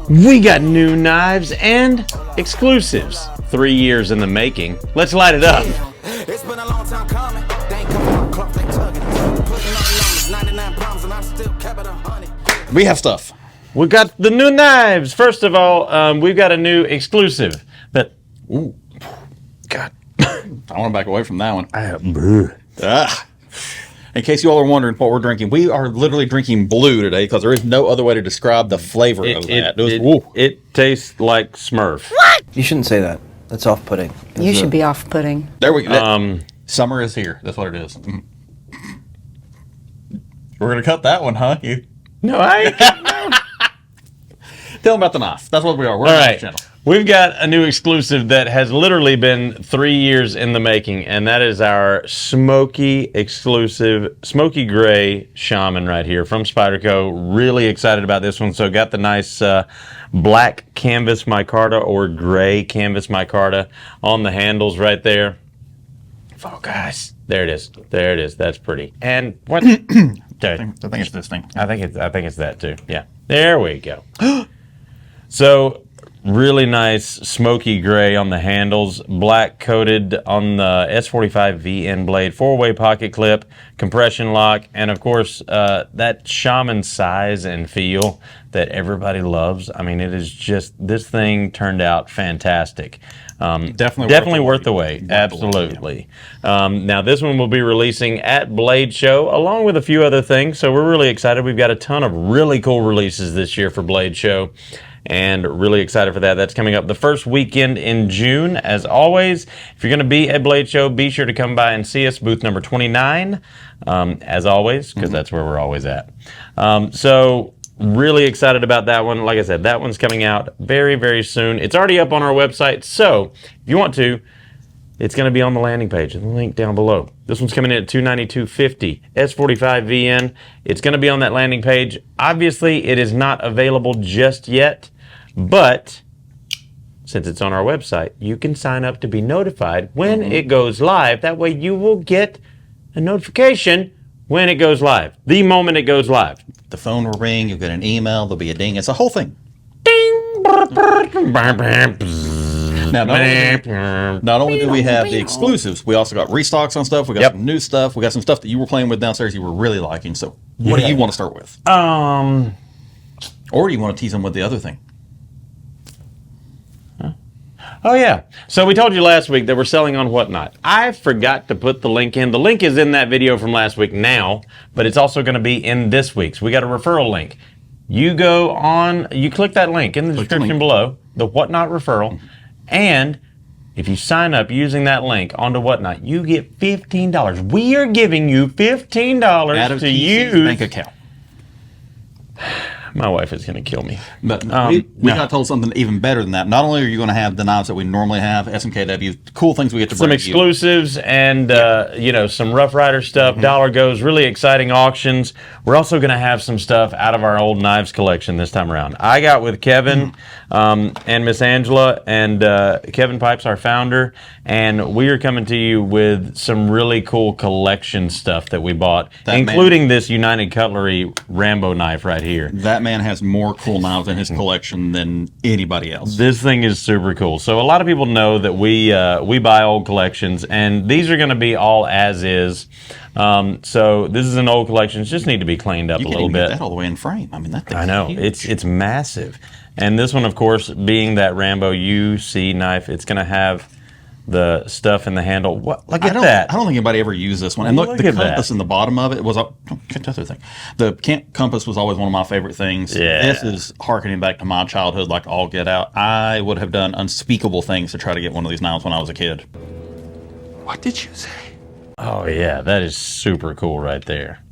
We got new knives and exclusives. 3 years in the making. Let's light it up. It's been a long time coming. They ain't coming from clock, they tugging. Putting up numbers, 99 pounds, and I still kept it 100. We have stuff. We got the new knives. First of all, we've got a new exclusive. That, ooh, God. I want to back away from that one. In case you all are wondering what we're drinking, we are literally drinking blue today because there is no other way to describe the flavor of that. It tastes like Smurf. You shouldn't say that. That's off-putting. You should be off-putting. There we go. Summer is here. That's what it is. We're going to cut that one, huh? No, I ain't. Tell them about the knife. That's what we are. We're All on right. this channel. We've got a new exclusive that has literally been 3 years in the making, and that is our Smoky exclusive, Smoky Gray Shaman right here from Spyderco. Really excited about this one. So got the nice black canvas micarta or gray canvas micarta on the handles right there. Oh, guys. There it is. There it is. That's pretty. And what? I think it's this thing. I think it's that too. Yeah. There we go. So really nice smoky gray on the handles, black coated on the S45 VN blade, 4-way pocket clip, compression lock, and of course that Shaman size and feel that everybody loves. I mean, it is just, this thing turned out fantastic. Definitely worth the wait. Absolutely. Now this one will be releasing at Blade Show along with a few other things, so we're really excited. We've got a ton of really cool releases this year for Blade Show, and really excited for that. That's coming up the first weekend in June. As always, if you're going to be at Blade Show, be sure to come by and see us, booth number 29, as always, because that's where we're always at. So really excited about that one. Like I said, that one's coming out very, very soon. It's already up on our website, so if you want to, it's going to be on the landing page. The link down below. This one's coming in at $292.50. S45 VN. It's going to be on that landing page. Obviously, it is not available just yet, but since it's on our website, you can sign up to be notified when it goes live. That way you will get a notification when it goes live, the moment it goes live. The phone will ring, you'll get an email, there'll be a ding. It's a whole thing. Ding! Now, not only do we have the exclusives, we also got restocks on stuff. We got some new stuff. We got some stuff that you were playing with downstairs you were really liking. So what do you want to start with? Or do you want to tease them with the other thing? Oh, yeah. So we told you last week that we're selling on Whatnot. I forgot to put the link in. The link is in that video from last week now, but it's also going to be in this week's. We got a referral link. You go on, you click that link in the description below, the Whatnot referral, and if you sign up using that link onto Whatnot, you get $15. We are giving you $15 out of to TC's use. bank account. My wife is going to kill me. But we got told something even better than that. Not only are you going to have the knives that we normally have, SMKW, cool things we get to bring some exclusives and you know, some Rough Rider stuff, Dollar Goes, really exciting auctions. We're also going to have some stuff out of our old knives collection this time around. I got with Kevin and Miss Angela, and Kevin Pipes, our founder, and we are coming to you with some really cool collection stuff that we bought, including this United Cutlery Rambo knife right here. That man has more cool knives in his collection than anybody else. This thing is super cool. So a lot of people know that we buy old collections, and these are going to be all as is. So this is an old collection. It just need to be cleaned up a little bit. Get that all the way in frame. I mean, that thing's I know huge. it's massive, and this one, of course, being that Rambo UC knife, it's going to have the stuff in the handle. What? Look at that. I don't think anybody ever used this one. And look, the compass in the bottom of it was the compass was always one of my favorite things. Yeah. This is harkening back to my childhood like all get out. I would have done unspeakable things to try to get one of these knives when I was a kid. What did you say? Oh yeah, that is super cool right there.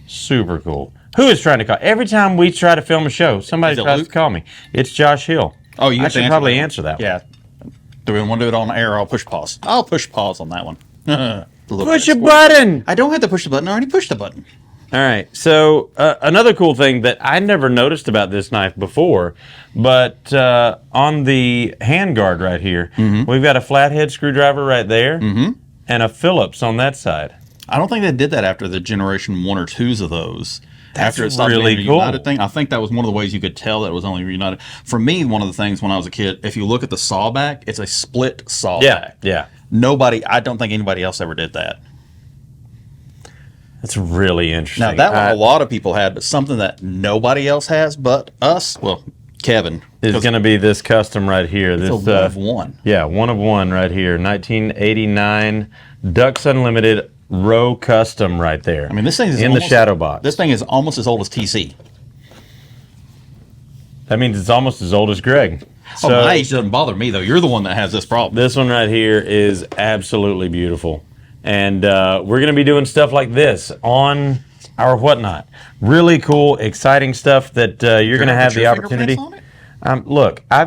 Super cool. Who is trying to call? Every time we try to film a show, somebody tries to call me. It's Josh Hill. Oh, you have I should probably answer that one. Yeah. Do we want to do it on air? I'll push pause. I'll push pause on that one. Push a button! I don't have to push the button. I already pushed the button. All right. So another cool thing that I never noticed about this knife before, but on the handguard right here, we've got a flathead screwdriver right there and a Phillips on that side. I don't think they did that after the generation 1 or 2s of those. After it stopped really being a cool. United thing, I think that was one of the ways you could tell that it was only United. For me, one of the things when I was a kid, if you look at the sawback, it's a split sawback. Yeah. I don't think anybody else ever did that. That's really interesting. Now, that one a lot of people had, but something that nobody else has but us, well, Kevin. Is going to be this custom right here. It's This a one of one. Yeah, one of one right here. 1989 Ducks Unlimited Row Custom right there. I mean, this thing is in the shadow box. This thing is almost as old as TC. That means it's almost as old as Greg. So My age doesn't bother me, though. You're the one that has this problem. this one right here is absolutely beautiful. And we're going to be doing stuff like this on our whatnot. Really cool, exciting stuff that you're going to have the opportunity. Look, I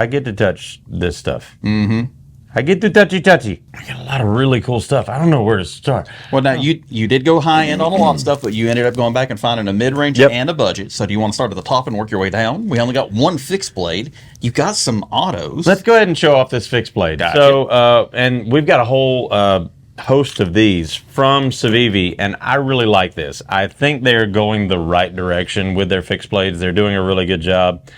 get to touch this stuff. Mm-hmm. I get to touchy. I got a lot of really cool stuff. I don't know where to start. Well, now you did go high end on a lot of stuff, but you ended up going back and finding a mid range and a budget. So do you want to start at the top and work your way down? We only got one fixed blade. You got some autos. Let's go ahead and show off this fixed blade. Gotcha. So, and we've got a whole host of these from Civivi, and I really like this. I think they're going the right direction with their fixed blades. They're doing a really good job.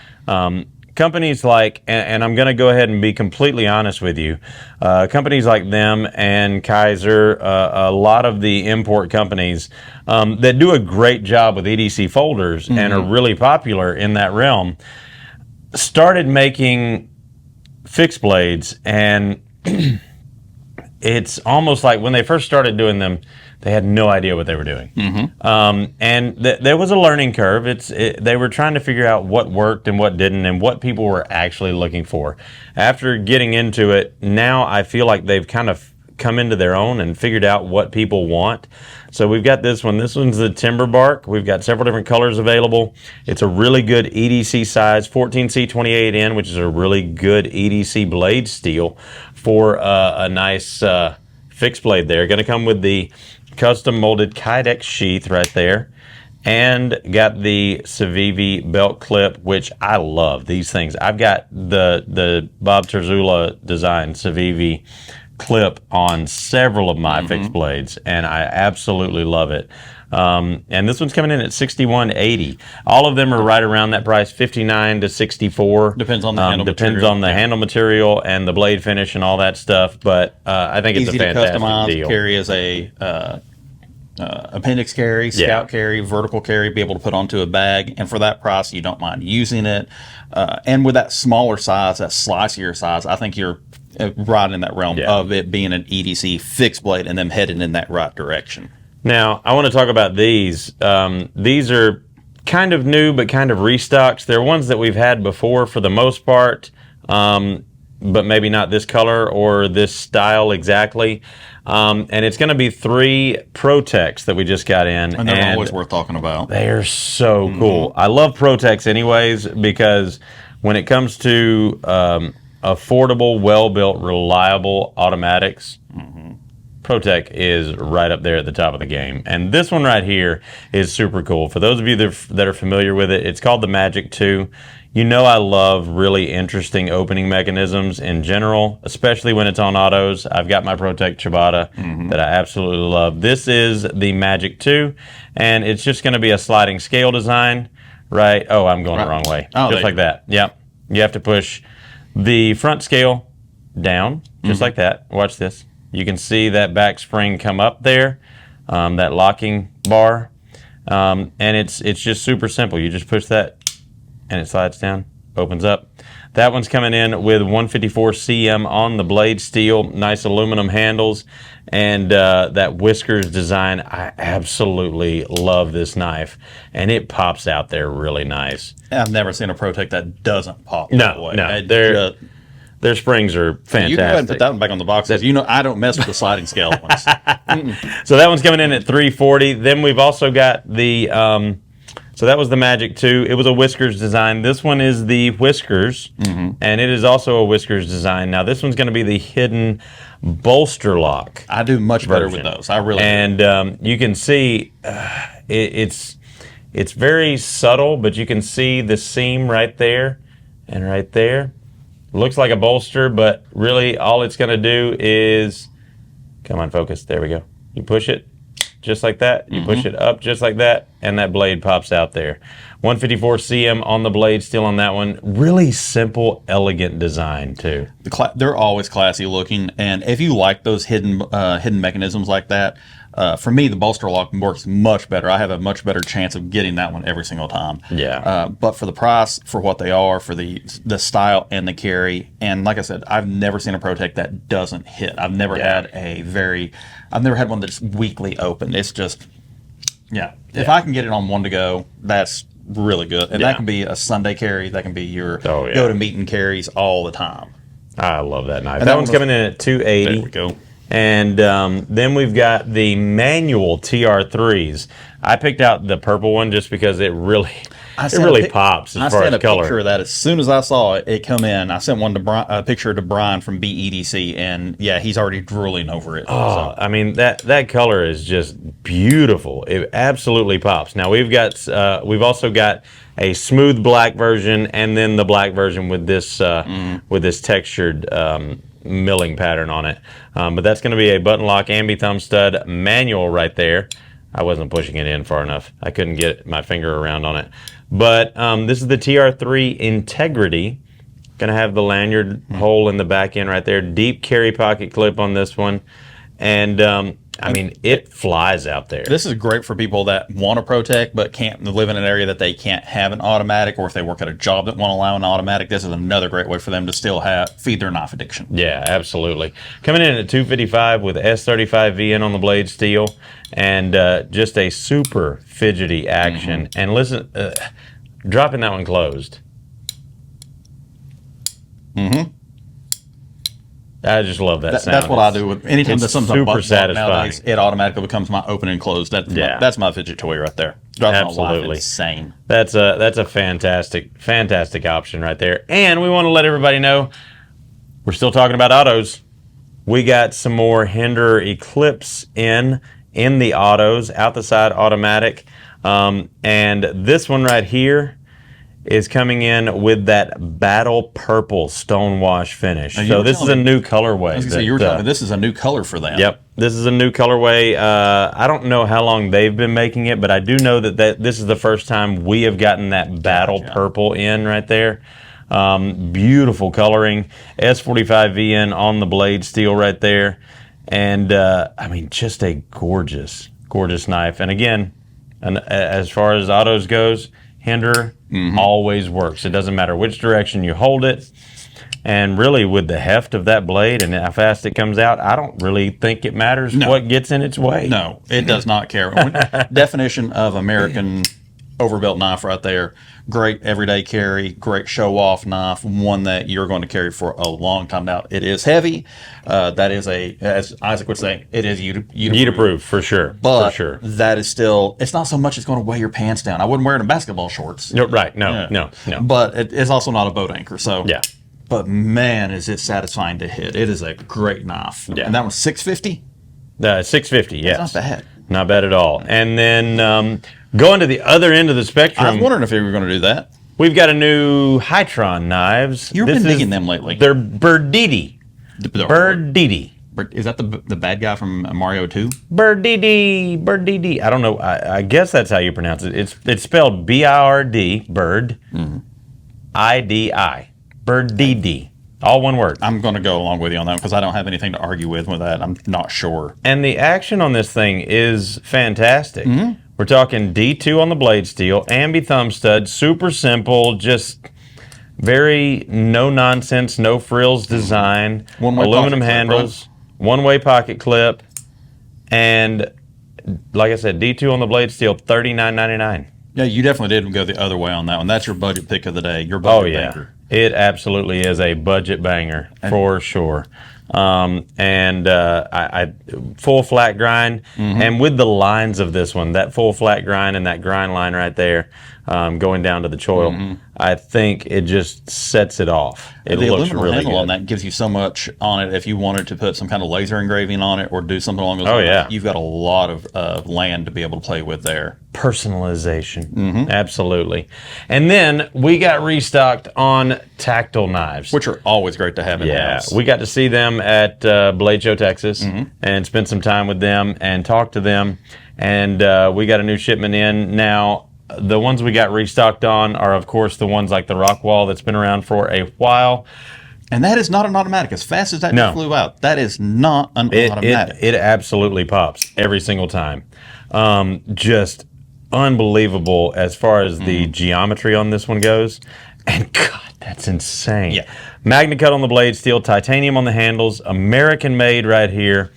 Companies like, and I'm going to go ahead and be completely honest with you, companies like them and Kaiser, a lot of the import companies that do a great job with EDC folders and are really popular in that realm, started making fixed blades, and it's almost like when they first started doing them, they had no idea what they were doing. And there was a learning curve. They were trying to figure out what worked and what didn't and what people were actually looking for. After getting into it, now I feel like they've kind of come into their own and figured out what people want. So we've got this one. This one's the timber bark. We've got several different colors available. It's a really good EDC size, 14C28N, which is a really good EDC blade steel for a nice fixed blade there. Going to come with the custom molded Kydex sheath right there, and got the Civivi belt clip, which I love these things. I've got the Bob Terzula design Civivi clip on several of my fixed blades, and I absolutely love it. And this one's coming in at $61.80. All of them are right around that price, $59 to $64. Depends on the handle depends material. on the handle material and the blade finish and all that stuff. But I think it's Easy a fantastic to customize, deal. carry as a appendix carry, scout carry, vertical carry, be able to put onto a bag. And for that price, you don't mind using it. And with that smaller size, that slicier size, I think you're right in that realm of it being an EDC fixed blade and them heading in that right direction. Now, I want to talk about these. These are kind of new, but kind of restocks. They're ones that we've had before for the most part, but maybe not this color or this style exactly. And it's going to be 3 Protex that we just got in. And they're always worth talking about. They're so cool. I love Protex anyways, because when it comes to affordable, well-built, reliable automatics, Protec is right up there at the top of the game. And this one right here is super cool. For those of you that are familiar with it, it's called the Magic 2. You know I love really interesting opening mechanisms in general, especially when it's on autos. I've got my Protec Ciabatta that I absolutely love. This is the Magic 2, and it's just going to be a sliding scale design, right? Oh, I'm going the wrong way. Just like that. Yep. You have to push the front scale down, just like that. Watch this. You can see that back spring come up there, that locking bar, and it's just super simple. You just push that, and it slides down, opens up. That one's coming in with 154 cm on the blade steel, nice aluminum handles, and that whiskers design. I absolutely love this knife, and it pops out there really nice. I've never seen a Protec that doesn't pop that way. No, their springs are fantastic. You can go ahead and put that one back on the box. You know, I don't mess with the sliding scale ones. So that one's coming in at $340. Then we've also got the, so that was the Magic 2. It was a whiskers design. This one is the whiskers, and it is also a whiskers design. Now this one's going to be the hidden bolster lock. I do much better with those. I really do. And you can see it's very subtle, but you can see the seam right there and right there. Looks like a bolster, but really all it's going to do is, come on, focus. There we go. You push it, just like that. You push it up just like that, and that blade pops out there. 154 cm on the blade steel on that one. Really simple, elegant design too. They're always classy looking, and if you like those hidden mechanisms like that, for me, the bolster lock works much better. I have a much better chance of getting that one every single time. Yeah. But for the price, for what they are, for the style and the carry, and like I said, I've never seen a Protect that doesn't hit. I've never had one that's weakly open. It's just, If I can get it on one to go, that's really good. And that can be a Sunday carry. That can be your go to meeting carries all the time. I love that knife. That one's coming in at 280. There we go. And then we've got the manual TR3s. I picked out the purple one just because it really pops as far as color. I sent a picture of that as soon as I saw it come in. I sent a picture to Brian from BEDC, and he's already drooling over it. Oh, I mean that color is just beautiful. It absolutely pops. Now we've also got a smooth black version, and then the black version with this textured milling pattern on it. But that's going to be a button lock ambi thumb stud manual right there. I wasn't pushing it in far enough. I couldn't get my finger around on it. But this is the TR3 Integrity. Going to have the lanyard hole in the back end right there. Deep carry pocket clip on this one. And I mean, it flies out there. This is great for people that want to Protect but can't live in an area that they can't have an automatic, or if they work at a job that won't allow an automatic. This is another great way for them to still feed their knife addiction. Yeah, absolutely. Coming in at 255 with S35 VN on the blade steel, and just a super fidgety action. And listen, dropping that one closed. I just love that sound. That's what I do with anytime there's something super satisfying. Nowadays, it automatically becomes my open and closed. That's my fidget toy right there. Absolutely insane. That's a fantastic option right there. And we want to let everybody know we're still talking about autos. We got some more Hinder Eclipse in the autos, out the side automatic, and this one right here is coming in with that battle purple stonewash finish. So this is a new colorway. I was going to say, you were telling me this is a new color for them. Yep, this is a new colorway. I don't know how long they've been making it, but I do know that this is the first time we have gotten that battle purple in right there. Beautiful coloring. S45 VN on the blade steel right there. And, I mean, just a gorgeous knife. And again, as far as autos goes, Hinder always works. It doesn't matter which direction you hold it. And really, with the heft of that blade and how fast it comes out, I don't really think it matters what gets in its way. No, it does not care. Definition of American overbuilt knife right there. Great everyday carry, great show-off knife, one that you're going to carry for a long time. Now, it is heavy. That is as Isaac would say, it is Ute-proof, for sure. But that is still, it's not so much it's going to weigh your pants down. I wouldn't wear it in basketball shorts. No, right, no. But it's also not a boat anchor, so. Yeah. But man, is it satisfying to hit. It is a great knife. Yeah. And that was $650? $650, yes. That's not bad. Not bad at all. And then going to the other end of the spectrum. I was wondering if you were going to do that. We've got a new Hytron knives. You've been digging them lately. They're Birdidi. Birdidi. Is that the bad guy from Mario 2? Birdidi. I don't know. I guess that's how you pronounce it. It's spelled B-I-R-D, bird, I-D-I. Birdidi. All one word. I'm going to go along with you on that because I don't have anything to argue with that. I'm not sure. And the action on this thing is fantastic. We're talking D2 on the blade steel, ambi thumb stud, super simple, just very no nonsense, no frills design, aluminum handles, one-way pocket clip, and like I said, D2 on the blade steel, $39.99. Yeah, you definitely did go the other way on that one. That's your budget pick of the day. Your budget banger. It absolutely is a budget banger for sure. And I full flat grind, and with the lines of this one, that full flat grind and that grind line right there, going down to the choil, I think it just sets it off. It the looks aluminum really handle good. on that gives you so much on it. If you wanted to put some kind of laser engraving on it or do something along those lines, you've got a lot of land to be able to play with there. Personalization, absolutely. And then we got restocked on tactile knives, which are always great to have in the house. We got to see them at Blade Show, Texas, and spend some time with them and talk to them. and we got a new shipment in. Now, the ones we got restocked on are, of course, the ones like the Rockwall that's been around for a while. And that is not an automatic. As fast as that No. just flew out, that is not an automatic. It absolutely pops every single time. Just unbelievable as far as the geometry on this one goes. And God, that's insane. Yeah. Magna cut on the blade steel, titanium on the handles, American made right here.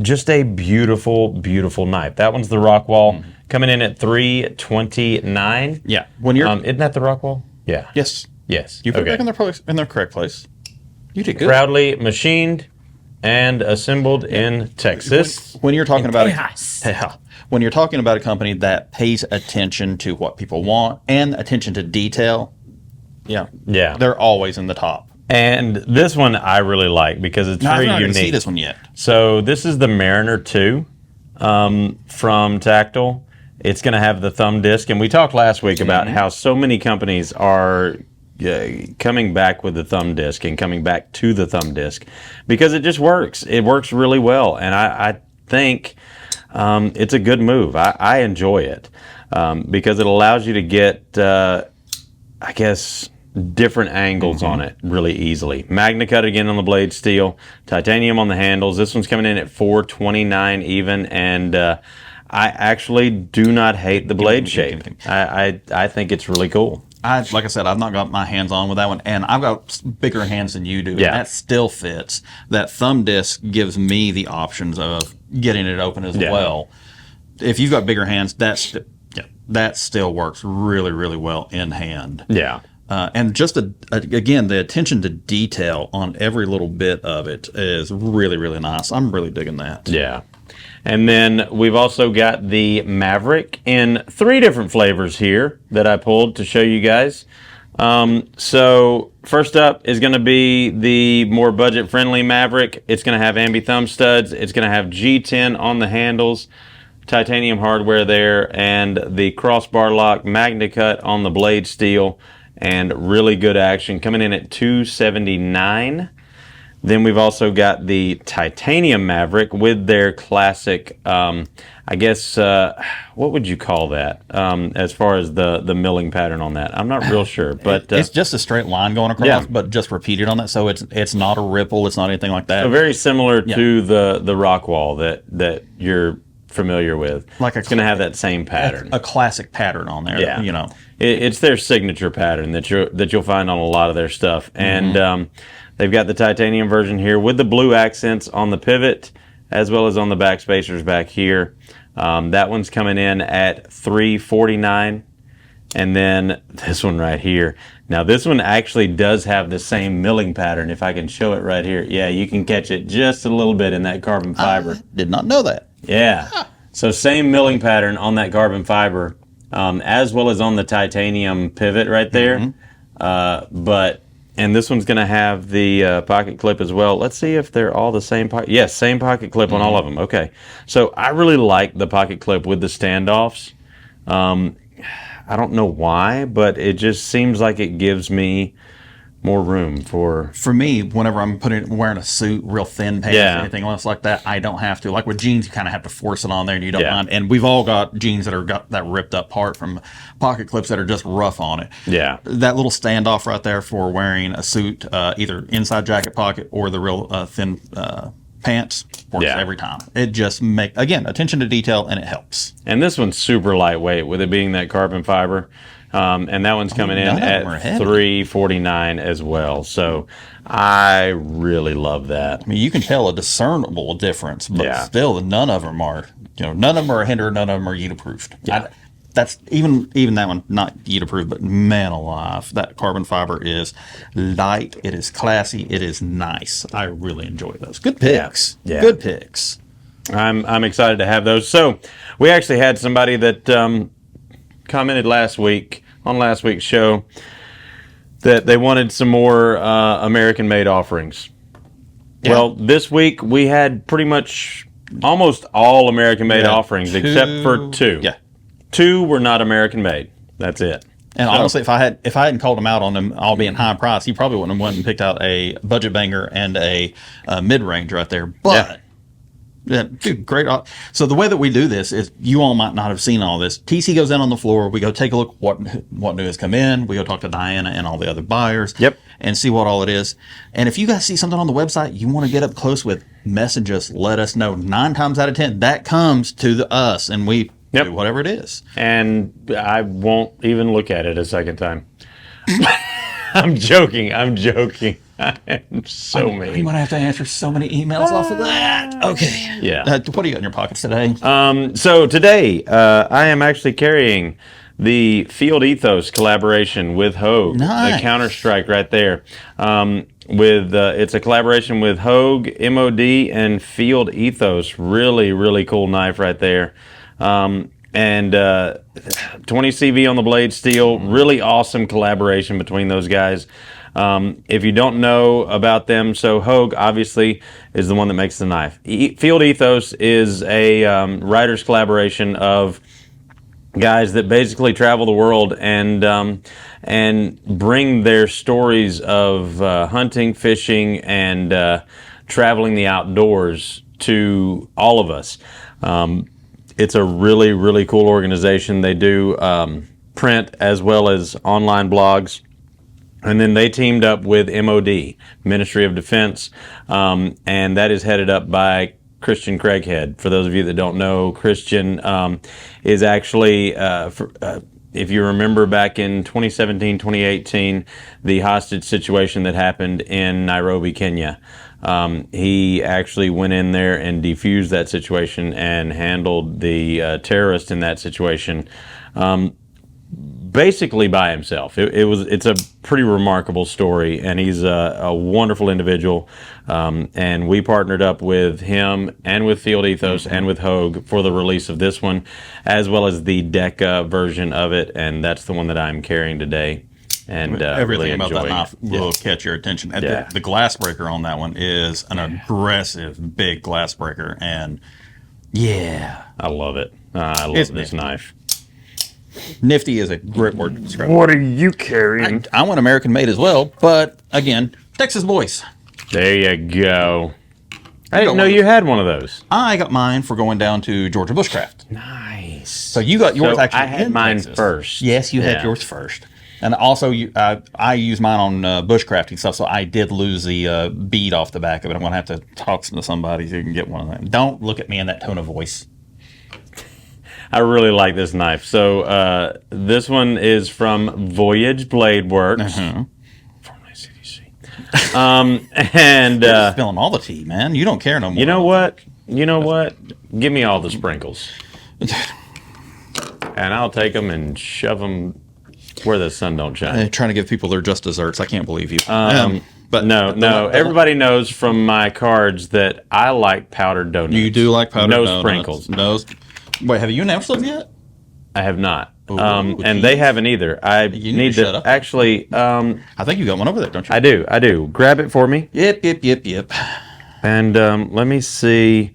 Just a beautiful, beautiful knife. That one's the Rockwall, coming in at $329. Yeah. When you're Isn't that the Rockwall? Yeah. yes, Yes. you put Okay. it back in their correct place. You did good. Proudly machined and assembled in Texas. When you're talking about Tejas. when you're talking about a company that pays attention to what people want and attention to detail, yeah, they're always in the top. And this one I really like because it's I've very not even unique. seen this one yet. So this is the Mariner 2 from Tactile. It's going to have the thumb disc. And we talked last week about how so many companies are coming back with the thumb disc and coming back to the thumb disc because it just works. It works really well. And I think it's a good move. I enjoy it because it allows you to get, I guess, different angles on it really easily. Magna cut again on the blade steel, titanium on the handles. This one's coming in at $429 even, and I actually do not hate the blade shape. I think it's really cool. Like I said, I've not got my hands on with that one, and I've got bigger hands than you do. Yeah. And that still fits. That thumb disc gives me the options of getting it open as well. If you've got bigger hands, that still works really, really well in hand. Yeah. And just again, the attention to detail on every little bit of it is really, really nice. I'm really digging that. Yeah. And then we've also got the Maverick in 3 different flavors here that I pulled to show you guys. So first up is going to be the more budget-friendly Maverick. It's going to have ambi thumb studs. It's going to have G10 on the handles, titanium hardware there, and the crossbar lock Magna cut on the blade steel, and really good action, coming in at $279. Then we've also got the titanium Maverick with their classic, I guess, what would you call that as far as the milling pattern on that? I'm not real sure, but it's just a straight line going across, Yeah. but just repeated on that. So it's not a ripple. It's not anything like that. very similar to the Rockwall that you're familiar with. It's going to have that same pattern. a classic pattern on there. Yeah. You know. It's their signature pattern that you'll find on a lot of their stuff. And they've got the titanium version here with the blue accents on the pivot as well as on the back spacers back here. That one's coming in at $349. And then this one right here. Now this one actually does have the same milling pattern. If I can show it right here. Yeah, you can catch it just a little bit in that carbon fiber. Did not know that. Yeah. So same milling pattern on that carbon fiber, as well as on the titanium pivot right there. And this one's going to have the pocket clip as well. Let's see if they're all the same pocket. Yes, same pocket clip on all of them. Okay. So I really like the pocket clip with the standoffs. I don't know why, but it just seems like it gives me more room for me, whenever I'm wearing a suit, real thin pants, Yeah. anything else like that, I don't have to. Like with jeans, you kind of have to force it on there, and you don't Yeah. mind. And we've all got jeans that are got that ripped up part from pocket clips that are just rough on it. Yeah. That little standoff right there for wearing a suit, either inside jacket pocket or the real thin pants, works Yeah. every time. It just again, attention to detail, and it helps. And this one's super lightweight with it being that carbon fiber. And that one's coming in none of at them are heavy. $349 as well. So I really love that. I mean, you can tell a discernible difference, but Yeah. still, none of them are. None of them are hindered. None of them are heat approved. Yeah. That's even that one not heat approved, but man alive, that carbon fiber is light. It is classy. It is nice. I really enjoy those. Good picks. Yeah. Good picks. I'm excited to have those. So we actually had somebody that commented last week on last week's show that they wanted some more American-made offerings. Yeah. Well, this week we had pretty much almost all American-made Yeah, offerings except for 2. Yeah. 2 were not American-made. That's it. And honestly, if I hadn't called him out on them all being high price, he probably wouldn't have went and picked out a budget banger and a mid range right there. But Yeah, dude, great. So the way that we do this is, you all might not have seen all this. TC goes in on the floor. We go take a look what new has come in. We go talk to Diana and all the other buyers. Yep. And see what all it is. And if you guys see something on the website you want to get up close with, message us. Let us know. 9 times out of 10, that comes to us, and we do whatever it is. And I won't even look at it a second time. I'm joking. I am so mean. You might have to answer so many emails off of that. Okay. Yeah. What do you got in your pockets today? So today, I am actually carrying the Field Ethos collaboration with Hogue. Nice. The Counter-Strike right there. It's a collaboration with Hogue, MOD, and Field Ethos. Really, really cool knife right there. And 20 CV on the blade steel. Really awesome collaboration between those guys. If you don't know about them, so Hogue obviously is the one that makes the knife. Field Ethos is a writers collaboration of guys that basically travel the world and bring their stories of hunting, fishing, and traveling the outdoors to all of us. It's a really, really cool organization. They do print as well as online blogs. And then they teamed up with MOD, Ministry of Defense, and that is headed up by Christian Craighead. For those of you that don't know, Christian is actually, if you remember back in 2017, 2018, the hostage situation that happened in Nairobi, Kenya. He actually went in there and defused that situation and handled the terrorist in that situation. Basically by himself. It's a pretty remarkable story, and he's a wonderful individual. And we partnered up with him and with Field Ethos and with Hogue for the release of this one, as well as the Deca version of it, and that's the one that I'm carrying today. And everything really about that enjoying knife will catch your attention. And Yeah. the glass breaker on that one is an aggressive, big glass breaker, and I love it. I love It's this nifty. knife. nifty is a great word to describe. What are you carrying? I want American made as well, but again, Texas boys. There you go. I didn't got know one. you had one of those. I got mine for going down to Georgia Bushcraft. Nice. So you got yours So actually. I had in mine Texas. first. Yes, you had Yeah. yours first. And also, I use mine on bushcrafting stuff, so I did lose the bead off the back of it. I'm going to have to talk to somebody so you can get one of them. Don't look at me in that tone of voice. I really like this knife. So this one is from Voyage Blade Works. Formerly CDC. And You're spilling all the tea, man. You don't care no more. you know what? You know what? Give me all the sprinkles. And I'll take them and shove them where the sun don't shine. Trying to give people their just desserts. I can't believe you. But no. Everybody knows from my cards that I like powdered donuts. You do like powdered no donuts. sprinkles. No. Wait, have you announced them yet? I have not. Ooh, And geez. they haven't either. I You need shut to up. actually. I think you got one over there, don't you? I do. Grab it for me. Yep. And let me see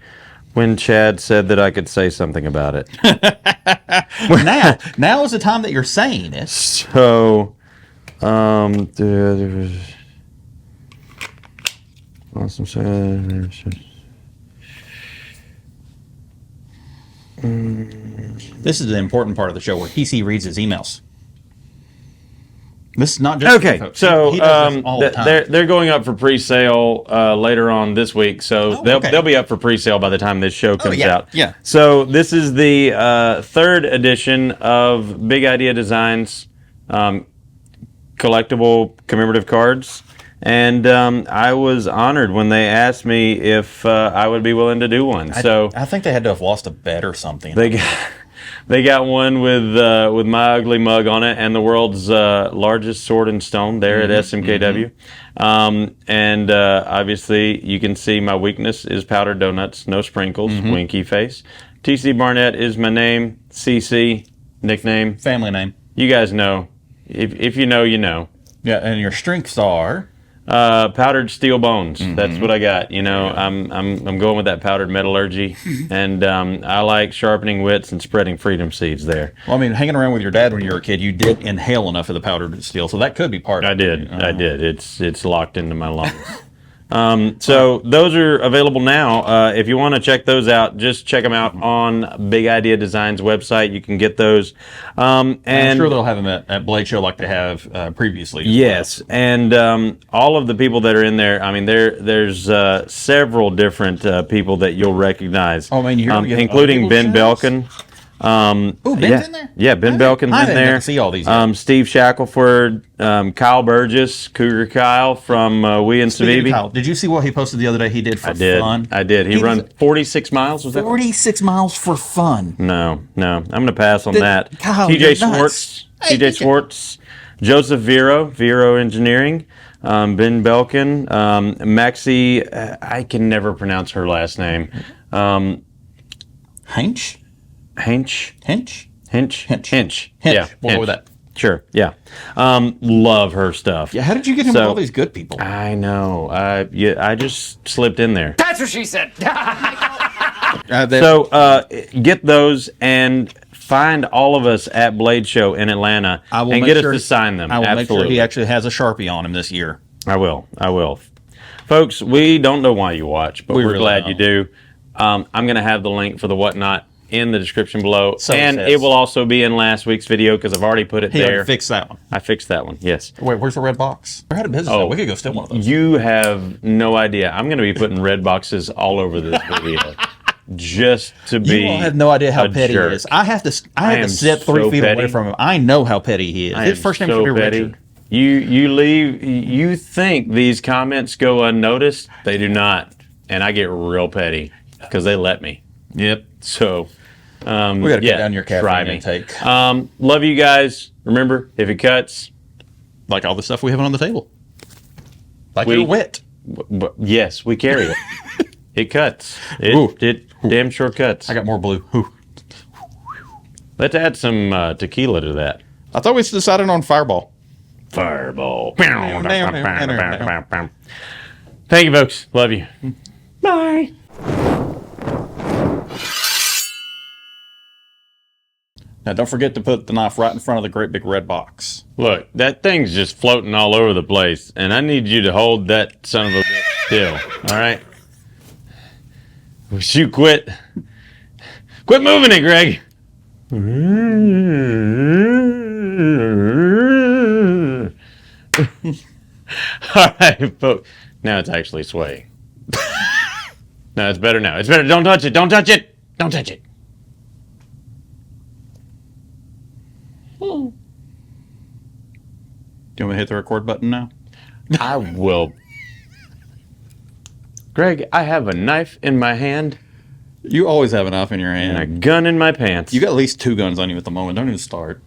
when Chad said that I could say something about it. now is the time that you're saying it. So, there was awesome. This is the important part of the show where TC reads his emails. This is not just Okay, folks. so He does this all the time. they're going up for pre-sale later on this week, so okay. they'll be up for pre-sale by the time this show comes out. yeah. So this is the third edition of Big Idea Designs collectible commemorative cards, and I was honored when they asked me if I would be willing to do one. So I think they had to have lost a bet or something. They got one with my ugly mug on it and the world's largest sword and stone there at SMKW. And obviously you can see my weakness is powdered donuts, no sprinkles, winky face. TC Barnett is my name, CC, nickname. Family name. You guys know. If you know, you know. Yeah, and your strengths are. Powdered steel bones. That's what I got. You know, I'm going with that powdered metallurgy, and I like sharpening wits and spreading freedom seeds there. Well, I mean, hanging around with your dad when you were a kid, you did inhale enough of the powdered steel, so that could be part of I it. did. It's locked into my lungs. So those are available now. If you want to check those out, just check them out on Big Idea Design's website. You can get those. And I'm sure they'll have them at Blade Show like they have previously. Yes, and all of the people that are in there, I mean, there's several different people that you'll recognize. Oh, man, you're including Ben Belkin. Ben's in there? Yeah, Ben Belkin's I in didn't there. get to see all these yet. Steve Shackelford, Kyle Burgess, Cougar Kyle from Wee and Speaking of Savivi. Kyle, did you see what he posted the other day? He did for fun. I did. He run 46 miles. Was that? 46 miles for fun. No. I'm going to pass on that. Kyle, TJ you're nuts. Schwartz. Hey, TJ Schwartz. Joseph Vero Engineering. Ben Belkin. Maxie, I can never pronounce her last name. Hinch? Hinch. Yeah, we'll go with that. Sure, yeah. Love her stuff. Yeah, how did you get him with all these good people? I know. I just slipped in there. That's what she said. So get those and find all of us at Blade Show in Atlanta and get us to sign them. I will Absolutely. make sure he actually has a Sharpie on him this year. I will. Folks, we don't know why you watch, but we're really glad don't. you do. I'm going to have the link for the whatnot in the description below. So and it will also be in last week's video because I've already put it there. Fix that one. I fixed that one, yes. Wait, where's the red box? We're out of business. Oh, We could go steal one of those. You have no idea. I'm going to be putting red boxes all over this video just to be. You all have no idea how a petty jerk. he is. I have to am sit 3 so feet petty. away from him. I know how petty he is. His first name should be petty. Richard. You leave. You think these comments go unnoticed? They do not, and I get real petty because they let me. Yep. So. We got to cut down your try caffeine me. intake. Love you guys. Remember, if it cuts, Like all the stuff we have on the table. Like We- your wit. yes, we carry it. It cuts. Ooh. It damn sure cuts. I got more blue. Ooh. Let's add some tequila to that. I thought we decided on Fireball. Fireball. Thank you, folks. Love you. Bye. Now, don't forget to put the knife right in front of the great big red box. Look, that thing's just floating all over the place, and I need you to hold that son of a bitch still. All right? Wish you quit. Quit moving it, Greg. All right, folks. Now it's actually swaying. No, it's better now. It's better. Don't touch it. Don't touch it. Don't touch it. Do you want me to hit the record button now? I will. Greg, I have a knife in my hand You always have a knife in your and a hand. gun in my pants. You got at least 2 guns on you at the moment. Don't even start.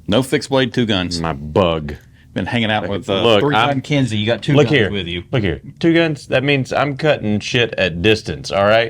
No fixed blade, 2 guns. my bug. Been hanging out with Look, 3-time I'm- Kinsey. You got 2 Look guns here. with you. Look here. 2 guns. That means I'm cutting shit at distance, all right?